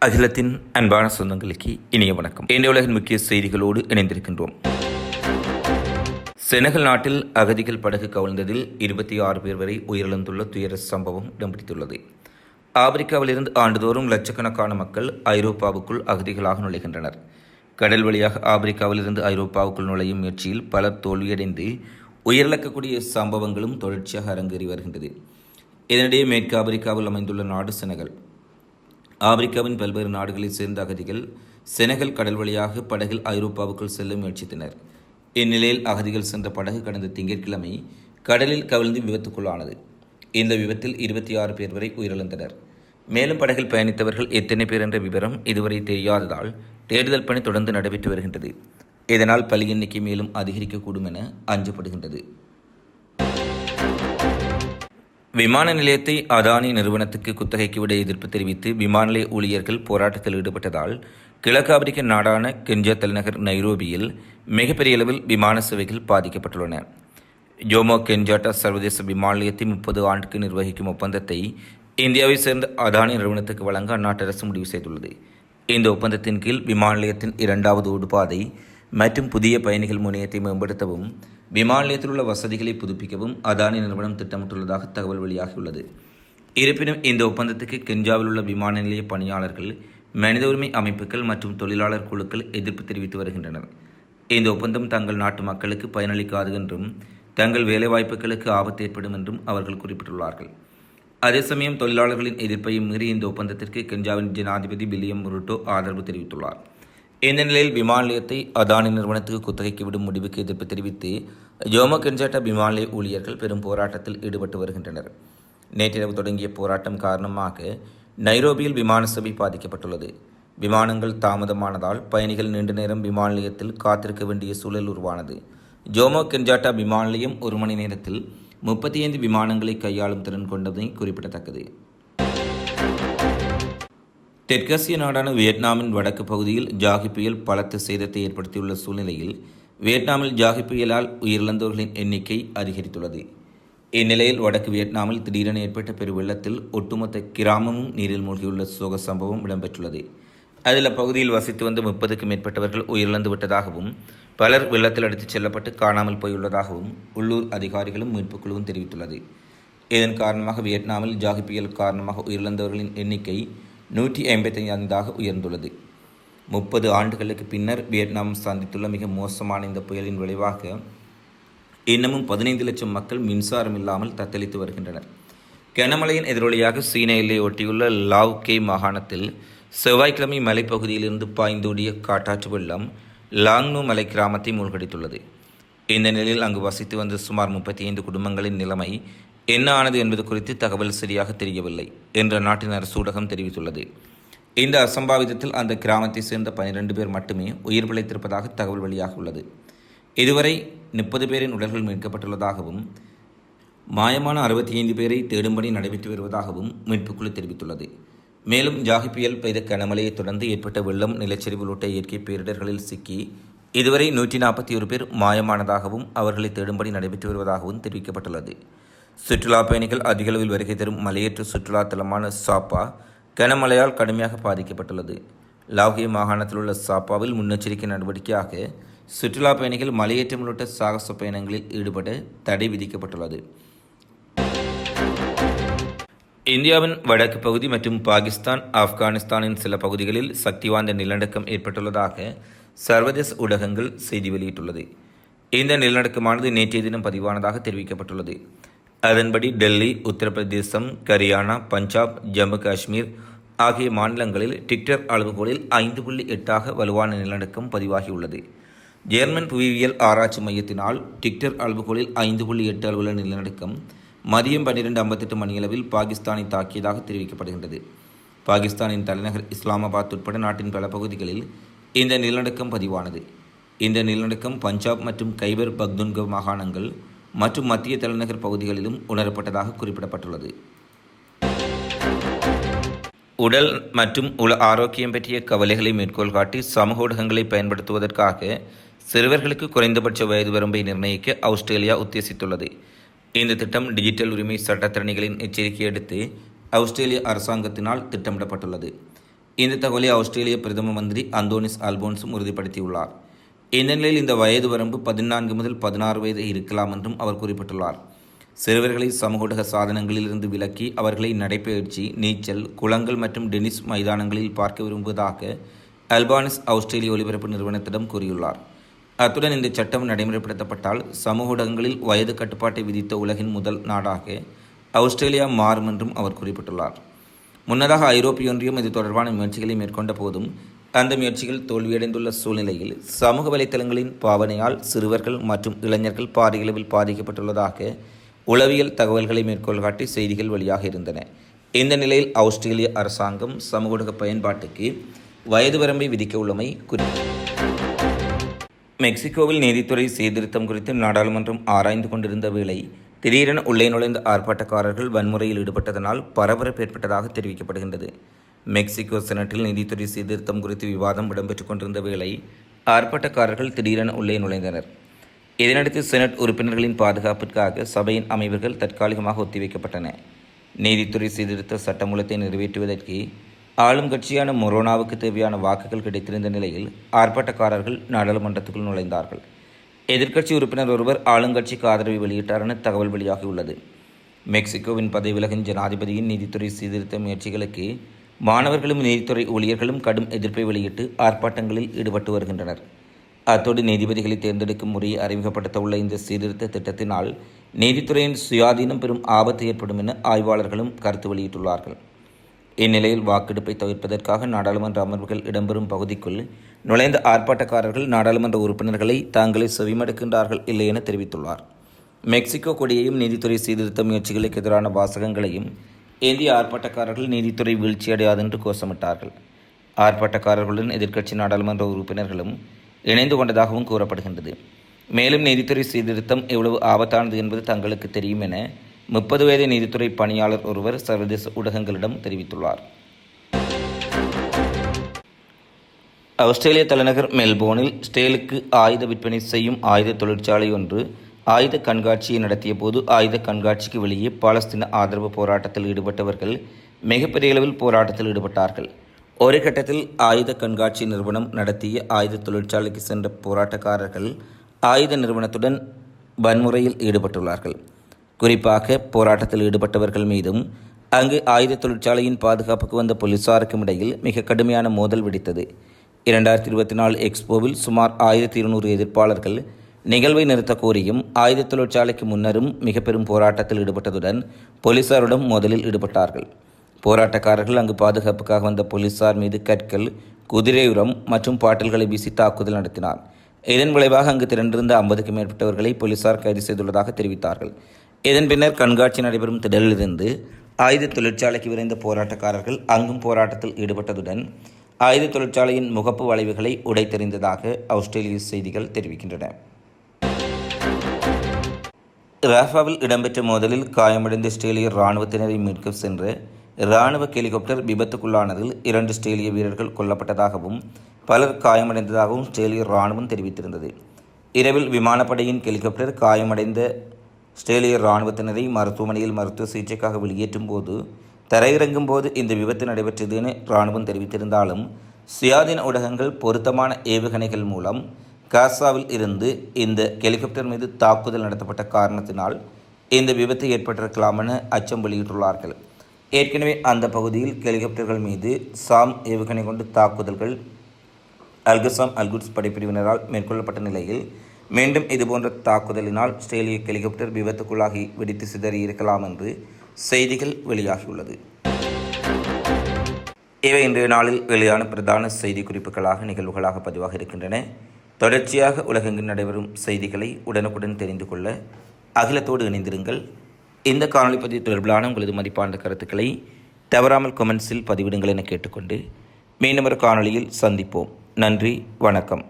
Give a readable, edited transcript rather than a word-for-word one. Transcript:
அகிலத்தின் அன்பான சொந்தங்களுக்கு இனிய வணக்கம். இன்றைய உலகின் முக்கிய செய்திகளோடு இணைந்திருக்கின்றோம். செனகல் நாட்டில் அகதிகள் படகு கவிழ்ந்ததில் 26 பேர் வரை உயிரிழந்துள்ள துயர சம்பவம் இடம்பிடித்துள்ளது. ஆப்பிரிக்காவிலிருந்து ஆண்டுதோறும் லட்சக்கணக்கான மக்கள் ஐரோப்பாவுக்குள் அகதிகளாக நுழைகின்றனர். கடல் வழியாக ஆப்பிரிக்காவிலிருந்து ஐரோப்பாவுக்குள் நுழையும் முயற்சியில் பலர் தோல்வியடைந்து உயிரிழக்கக்கூடிய சம்பவங்களும் தொடர்ச்சியாக அரங்கேறி வருகின்றது. இதனிடையே மேற்கு ஆப்பிரிக்காவில் அமைந்துள்ள நாடு செனகல். ஆப்பிரிக்காவின் பல்வேறு நாடுகளைச் சேர்ந்த அகதிகள் செனகல் கடல் வழியாக படகில் ஐரோப்பாவுக்குள் செல்ல முயற்சித்தனர். இந்நிலையில் அகதிகள் சென்ற படகு கடந்த திங்கட்கிழமை கடலில் கவிழ்ந்து விபத்துக்குள்ளானது. இந்த விபத்தில் 26 பேர் வரை உயிரிழந்தனர். மேலும் படகில் பயணித்தவர்கள் எத்தனை பேர் என்ற விவரம் இதுவரை தெரியாததால் தேடுதல் பணி தொடர்ந்து நடைபெற்று வருகின்றது. இதனால் பலி எண்ணிக்கை மேலும் அதிகரிக்கக்கூடும் என அஞ்சப்படுகின்றது. விமான நிலையத்தை அதானி நிறுவனத்துக்கு குத்தகைக்கு விட எதிர்ப்பு தெரிவித்து விமான நிலைய ஊழியர்கள் போராட்டத்தில் ஈடுபட்டதால் கிழக்கு ஆப்பிரிக்க நாடான கென்யா தலைநகர் நைரோபியில் மிகப்பெரிய அளவில் விமான சேவைகள் பாதிக்கப்பட்டுள்ளன. ஜோமோ கென்யாட்டா சர்வதேச விமான நிலையத்தை 30 ஆண்டுக்கு நிர்வகிக்கும் ஒப்பந்தத்தை இந்தியாவை சேர்ந்த அதானி நிறுவனத்துக்கு வழங்க அந்நாட்டு அரசு முடிவு செய்துள்ளது. இந்த ஒப்பந்தத்தின் கீழ் விமான நிலையத்தின் 2வது ஓடுபாதை மற்றும் புதிய பயணிகள் முனையத்தை மேம்படுத்தவும் விமான நிலையத்தில் உள்ள வசதிகளை புதுப்பிக்கவும் அதானி நிறுவனம் திட்டமிட்டுள்ளதாக தகவல் வெளியாகியுள்ளது. இருப்பினும் இந்த ஒப்பந்தத்துக்கு கென்யாவில் உள்ள விமான நிலைய பணியாளர்கள், மனித உரிமை அமைப்புகள் மற்றும் தொழிலாளர் குழுக்கள் எதிர்ப்பு தெரிவித்து வருகின்றனர். இந்த ஒப்பந்தம் தங்கள் நாட்டு மக்களுக்கு பயனளிக்காது என்றும் தங்கள் வேலைவாய்ப்புகளுக்கு ஆபத்து ஏற்படும் என்றும் அவர்கள் குறிப்பிட்டுள்ளார்கள். அதே சமயம் தொழிலாளர்களின் எதிர்ப்பையும் மீறி இந்த ஒப்பந்தத்திற்கு கென்யாவின் ஜனாதிபதி வில்லியம் ரூட்டோ ஆதரவு தெரிவித்துள்ளார். இந்த நிலையில் விமான நிலையத்தை அதானி நிறுவனத்துக்கு குத்தகைக்கு விடும் முடிவுக்கு எதிர்ப்பு தெரிவித்து ஜோமோ கென்யாட்டா விமான நிலைய ஊழியர்கள் பெரும் போராட்டத்தில் ஈடுபட்டு வருகின்றனர். நேற்றிரவு தொடங்கிய போராட்டம் காரணமாக நைரோபியில் விமான சேவை பாதிக்கப்பட்டுள்ளது. விமானங்கள் தாமதமானதால் பயணிகள் நீண்ட நேரம் விமான நிலையத்தில் காத்திருக்க வேண்டிய சூழல் உருவானது. ஜோமோ கென்யாட்டா விமான நிலையம் 1 மணி நேரத்தில் 35 விமானங்களை கையாளும் திறன் கொண்டதை குறிப்பிடத்தக்கது. தெற்காசிய நாடான வியட்நாமின் வடக்கு பகுதியில் ஜாகி புயல் பலத்த சேதத்தை ஏற்படுத்தியுள்ள சூழ்நிலையில் வியட்நாமில் ஜாகி புயலால் உயிரிழந்தவர்களின் எண்ணிக்கை அதிகரித்துள்ளது. இந்நிலையில் வடக்கு வியட்நாமில் திடீரென ஏற்பட்ட பெரு வெள்ளத்தில் ஒட்டுமொத்த கிராமமும் நீரில் மூழ்கியுள்ள சோக சம்பவம் இடம்பெற்றுள்ளது. அதில் அப்பகுதியில் வசித்து வந்த 30க்கும் மேற்பட்டவர்கள் உயிரிழந்து விட்டதாகவும் பலர் வெள்ளத்தில் அடித்துச் செல்லப்பட்டு காணாமல் போயுள்ளதாகவும் உள்ளூர் அதிகாரிகளும் மீட்புக் குழுவும் தெரிவித்துள்ளது. இதன் காரணமாக வியட்நாமில் ஜாகி புயல் காரணமாக உயிரிழந்தவர்களின் எண்ணிக்கை 155ஆக உயர்ந்துள்ளது. 30 ஆண்டுகளுக்கு பின்னர் வியட்நாம் சந்தித்துள்ள மிக மோசமான இந்த புயலின் விளைவாக இன்னமும் 15 லட்சம் மக்கள் மின்சாரம் இல்லாமல் தத்தளித்து வருகின்றனர். கனமழையின் எதிரொலியாக சீன எல்லையை ஒட்டியுள்ள லாவ் கே மாகாணத்தில் செவ்வாய்க்கிழமை மலைப்பகுதியிலிருந்து பாய்ந்தோடிய காட்டாற்று வெள்ளம் லாங்னு மலை கிராமத்தை மூழ்கடித்துள்ளது. இந்த நிலையில் அங்கு வசித்து வந்த சுமார் 35 குடும்பங்களின் நிலைமை என்ன ஆனது என்பது குறித்து தகவல் சரியாக தெரியவில்லை என்று நாட்டின் அரசு ஊடகம் தெரிவித்துள்ளது. இந்த அசம்பாவிதத்தில் அந்த கிராமத்தை சேர்ந்த 12 பேர் மட்டுமே உயிர் பிழைத்திருப்பதாக தகவல் வெளியாகியுள்ளது. இதுவரை 30 பேரின் உடல்கள் மீட்கப்பட்டுள்ளதாகவும் மாயமான 65 பேரை தேடும்படி நடைபெற்று வருவதாகவும் மீட்புக்குழு தெரிவித்துள்ளது. மேலும் ஜாகி புயல் பெய்த கனமழையை தொடர்ந்து ஏற்பட்ட வெள்ளம், நிலச்சரிவு உள்ளிட்ட இயற்கை பேரிடர்களில் சிக்கி இதுவரை 141 பேர் மாயமானதாகவும் அவர்களை தேடும்படி நடைபெற்று வருவதாகவும் தெரிவிக்கப்பட்டுள்ளது. சுற்றுலா பயணிகள் அதிகளவில் வருகை தரும் மலையேற்ற சுற்றுலா தலமான சாப்பா கனமழையால் கடுமையாக பாதிக்கப்பட்டுள்ளது. லாவ்கே மாகாணத்தில் உள்ள சாப்பாவில் முன்னெச்சரிக்கை நடவடிக்கையாக சுற்றுலா பயணிகள் மலையேற்றம் உள்ளிட்ட சாகச பயணங்களில் ஈடுபட தடை விதிக்கப்பட்டுள்ளது. இந்தியாவின் வடக்கு பகுதி மற்றும் பாகிஸ்தான், ஆப்கானிஸ்தானின் சில பகுதிகளில் சக்தி வாய்ந்த நிலநடுக்கம் ஏற்பட்டுள்ளதாக சர்வதேச ஊடகங்கள் செய்தி வெளியிட்டுள்ளது. இந்த நிலநடுக்கமானது நேற்றைய தினம் பதிவானதாக தெரிவிக்கப்பட்டுள்ளது. அதன்படி டெல்லி, உத்தரப்பிரதேசம், ஹரியானா, பஞ்சாப், ஜம்மு காஷ்மீர் ஆகிய மாநிலங்களில் டிக்டர் அளவுகோலில் 5.8 வலுவான நிலநடுக்கம் பதிவாகியுள்ளது. ஜெர்மன் புவியியல் ஆராய்ச்சி மையத்தினால் டிக்டர் அளவுகோலில் 5.8 அளவுள்ள நிலநடுக்கம் மதியம் 12:58 மணியளவில் பாகிஸ்தானை தாக்கியதாக தெரிவிக்கப்படுகின்றது. பாகிஸ்தானின் தலைநகர் இஸ்லாமாபாத் உட்பட நாட்டின் பல பகுதிகளில் இந்த நிலநடுக்கம் பதிவானது. இந்த நிலநடுக்கம் பஞ்சாப் மற்றும் கைபர் பக்துன்கா மாகாணங்கள் மற்றும் மத்திய தலைநகர் பகுதிகளிலும் உணரப்பட்டதாக குறிப்பிடப்பட்டுள்ளது. உடல் மற்றும் உள ஆரோக்கியம் பற்றிய கவலைகளை மேற்கோள் காட்டி சமூக ஊடகங்களை பயன்படுத்துவதற்காக சிறுவர்களுக்கு குறைந்தபட்ச வயது வரம்பை நிர்ணயிக்க ஆஸ்திரேலியா உத்தேசித்துள்ளது. இந்த திட்டம் டிஜிட்டல் உரிமை சட்டத்திறனிகளின் எச்சரிக்கை அடுத்து ஆஸ்திரேலிய அரசாங்கத்தினால் திட்டமிடப்பட்டுள்ளது. இந்த தகவலை ஆஸ்திரேலிய பிரதம மந்திரி அந்தோனிஸ் அல்போன்ஸும் உறுதிப்படுத்தியுள்ளார். இந்த நிலையில் இந்த வயது வரம்பு 14 முதல் 16 வயது இருக்கலாம் என்றும் அவர் குறிப்பிட்டுள்ளார். சிறுவர்களை சமூக ஊடக சாதனங்களிலிருந்து விலக்கி அவர்களை நடைபயிற்சி, நீச்சல், குளங்கள் மற்றும் டென்னிஸ் மைதானங்களில் பார்க்க விரும்புவதாக அல்பானிஸ் ஆஸ்திரேலிய ஒலிபரப்பு நிறுவனத்திடம் கூறியுள்ளார். அத்துடன் இந்த சட்டம் நடைமுறைப்படுத்தப்பட்டால் சமூக ஊடகங்களில் வயது கட்டுப்பாட்டை விதித்த உலகின் முதல் நாடாக ஆஸ்திரேலியா மாறும் என்றும் அவர் குறிப்பிட்டுள்ளார். முன்னதாக ஐரோப்பிய ஒன்றியம் இது தொடர்பான முயற்சிகளை மேற்கொண்ட போதும் அந்த முயற்சிகள் தோல்வியடைந்துள்ள சூழ்நிலையில் சமூக வலைத்தளங்களின் பாவனையால் சிறுவர்கள் மற்றும் இளைஞர்கள் பாரியளவில் பாதிக்கப்பட்டுள்ளதாக உளவியல் தகவல்களை மேற்கோள் காட்டி செய்திகள் வெளியாக இருந்தன. இந்த நிலையில் ஆஸ்திரேலிய அரசாங்கம் சமூக ஊடக பயன்பாட்டுக்கு வயது வரம்பை விதிக்க உள்ளமை மெக்சிகோவில் நீதித்துறை சீர்திருத்தம் குறித்து நாடாளுமன்றம் ஆராய்ந்து கொண்டிருந்த வேளை திடீரென உள்ளே நுழைந்த ஆர்ப்பாட்டக்காரர்கள் வன்முறையில் ஈடுபட்டதனால் பரபரப்பு ஏற்பட்டதாக தெரிவிக்கப்படுகின்றது. மெக்சிகோ செனட்டில் நீதித்துறை சீர்திருத்தம் குறித்து விவாதம் இடம்பெற்றுக் கொண்டிருந்த வேளை ஆர்ப்பாட்டக்காரர்கள் திடீரென உள்ளே நுழைந்தனர். இதனடுத்து செனட் உறுப்பினர்களின் பாதுகாப்பிற்காக சபையின் அமைவுகள் தற்காலிகமாக ஒத்திவைக்கப்பட்டன. நீதித்துறை சீர்திருத்த சட்டமூலத்தை நிறைவேற்றுவதற்கு ஆளும் கட்சியான மொரோனாவுக்கு தேவையான வாக்குகள் கிடைத்திருந்த நிலையில் ஆர்ப்பாட்டக்காரர்கள் நாடாளுமன்றத்துக்குள் நுழைந்தார்கள். எதிர்க்கட்சி உறுப்பினர் ஒருவர் ஆளுங்கட்சிக்கு ஆதரவை வெளியிட்டார் என தகவல் வெளியாகியுள்ளது. மெக்சிகோவின் பதவி விலகும் ஜனாதிபதியின் நீதித்துறை சீர்திருத்த முயற்சிகளுக்கு மாணவர்களும் நீதித்துறை ஊழியர்களும் கடும் எதிர்ப்பை வெளியிட்டு ஆர்ப்பாட்டங்களில் ஈடுபட்டு வருகின்றனர். அத்தோடு நீதிபதிகளை தேர்ந்தெடுக்கும் முறையை அறிமுகப்படுத்த உள்ள இந்த சீர்திருத்த திட்டத்தினால் நீதித்துறையின் சுயாதீனம் பெரும் ஆபத்து ஏற்படும் என ஆய்வாளர்களும் கருத்து வெளியிட்டுள்ளார்கள். இந்நிலையில் வாக்கெடுப்பை தவிர்ப்பதற்காக நாடாளுமன்ற அமர்வுகள் இடம்பெறும் பகுதிக்குள் நுழைந்த ஆர்ப்பாட்டக்காரர்கள் நாடாளுமன்ற உறுப்பினர்களை தாங்களே செவிமடுக்கின்றார்கள் இல்லை என தெரிவித்துள்ளார். மெக்சிகோ கொடியையும் நீதித்துறை சீர்திருத்த முயற்சிகளுக்கு எதிரான வாசகங்களையும் ஏந்திய ஆர்ப்பாட்டக்காரர்கள் நீதித்துறை வீழ்ச்சியடையாது என்று கோஷமிட்டார்கள். ஆர்ப்பாட்டக்காரர்களுடன் எதிர்க்கட்சி நாடாளுமன்ற உறுப்பினர்களும் இணைந்து கொண்டதாகவும் கூறப்படுகின்றது. மேலும் நீதித்துறை சீர்திருத்தம் எவ்வளவு ஆபத்தானது என்பது தங்களுக்கு தெரியும் என 30 வயது நீதித்துறை பணியாளர் ஒருவர் சர்வதேச ஊடகங்களிடம் தெரிவித்துள்ளார். ஆஸ்திரேலிய தலைநகர் மெல்போர்னில் ஸ்டேலுக்கு ஆயுத விற்பனை செய்யும் ஆயுத தொழிற்சாலை ஒன்று ஆயுத கண்காட்சியை நடத்திய போது ஆயுத கண்காட்சிக்கு வெளியே பாலஸ்தீன ஆதரவு போராட்டத்தில் ஈடுபட்டவர்கள் மிகப்பெரிய அளவில் போராட்டத்தில் ஈடுபட்டார்கள். ஒரு கட்டத்தில் ஆயுத கண்காட்சி நிறுவனம் நடத்திய ஆயுத தொழிற்சாலைக்கு சென்ற போராட்டக்காரர்கள் ஆயுத நிறுவனத்துடன் வன்முறையில் ஈடுபட்டுள்ளார்கள். குறிப்பாக போராட்டத்தில் ஈடுபட்டவர்கள் மீதும் அங்கு ஆயுத தொழிற்சாலையின் பாதுகாப்புக்கு வந்த போலீசாருக்கும் இடையில் மிக கடுமையான மோதல் வெடித்தது. 2024 எக்ஸ்போவில் சுமார் 1200 எதிர்ப்பாளர்கள் நிகழ்வை நிறுத்த கோரியும் ஆயுத தொழிற்சாலைக்கு முன்னரும் மிக பெரும் போராட்டத்தில் ஈடுபட்டதுடன் போலீசாருடன் மோதலில் ஈடுபட்டார்கள். போராட்டக்காரர்கள் அங்கு பாதுகாப்புக்காக வந்த போலீசார் மீது கற்கள், குதிரை உரம் மற்றும் பாட்டில்களை வீசி தாக்குதல் நடத்தினார். இதன் விளைவாக அங்கு திரண்டிருந்த 50க்கும் மேற்பட்டவர்களை போலீசார் கைது செய்துள்ளதாக தெரிவித்தார்கள். இதன் பின்னர் கண்காட்சி நடைபெறும் திடலிலிருந்து ஆயுத தொழிற்சாலைக்கு விரைந்த போராட்டக்காரர்கள் அங்கும் போராட்டத்தில் ஈடுபட்டதுடன் ஆயுத தொழிற்சாலையின் முகப்பு வளைவுகளை உடைத்தெறிந்ததாக ஆஸ்திரேலிய செய்திகள் தெரிவிக்கின்றன. ராஃபாவில் இடம்பெற்ற மோதலில் காயமடைந்த ஆஸ்திரேலிய இராணுவத்தினரை மீட்க சென்ற இராணுவ ஹெலிகாப்டர் விபத்துக்குள்ளானதில் 2 ஆஸ்திரேலிய வீரர்கள் கொல்லப்பட்டதாகவும் பலர் காயமடைந்ததாகவும் ஆஸ்திரேலிய இராணுவம் தெரிவித்திருந்தது. இரவில் விமானப்படையின் ஹெலிகாப்டர் காயமடைந்த ஆஸ்திரேலிய இராணுவத்தினரை மருத்துவமனையில் மருத்துவ சிகிச்சைக்காக வெளியேற்றும் போது தரையிறங்கும் போது இந்த விபத்து நடைபெற்றது என இராணுவம் தெரிவித்திருந்தாலும் சுயாதீன ஊடகங்கள் பொருத்தமான ஏவுகணைகள் மூலம் காசாவில் இருந்து இந்த ஹெலிகாப்டர் மீது தாக்குதல் நடத்தப்பட்ட காரணத்தினால் இந்த விபத்து ஏற்பட்டிருக்கலாம் என அச்சம் வெளியிட்டுள்ளார்கள். ஏற்கனவே அந்த பகுதியில் ஹெலிகாப்டர்கள் மீது சாம் ஏவுகணை கொண்டு தாக்குதல்கள் அல்கசாம் அல்குட்ஸ் படைப்பிரிவினரால் மேற்கொள்ளப்பட்ட நிலையில் மீண்டும் இதுபோன்ற தாக்குதலினால் ஆஸ்திரேலிய ஹெலிகாப்டர் விபத்துக்குள்ளாகி வெடித்து சிதறி இருக்கலாம் என்று செய்திகள் வெளியாகியுள்ளது. இவை இன்றைய நாளில் வெளியான பிரதான செய்தி குறிப்புகளாக நிகழ்வுகளாக பதிவாக இருக்கின்றன. தொடர்ச்சியாக உலகெங்கில் நடைபெறும் செய்திகளை உடனுக்குடன் தெரிந்து கொள்ள அகிலத்தோடு இணைந்திருங்கள். இந்த காணொலி பதிவு தொடர்பிலான உங்களது மதிப்பான கருத்துக்களை தவறாமல் கமெண்ட்ஸில் பதிவிடுங்கள் என கேட்டுக்கொண்டு மீண்டும் ஒரு காணொலியில் சந்திப்போம். நன்றி, வணக்கம்.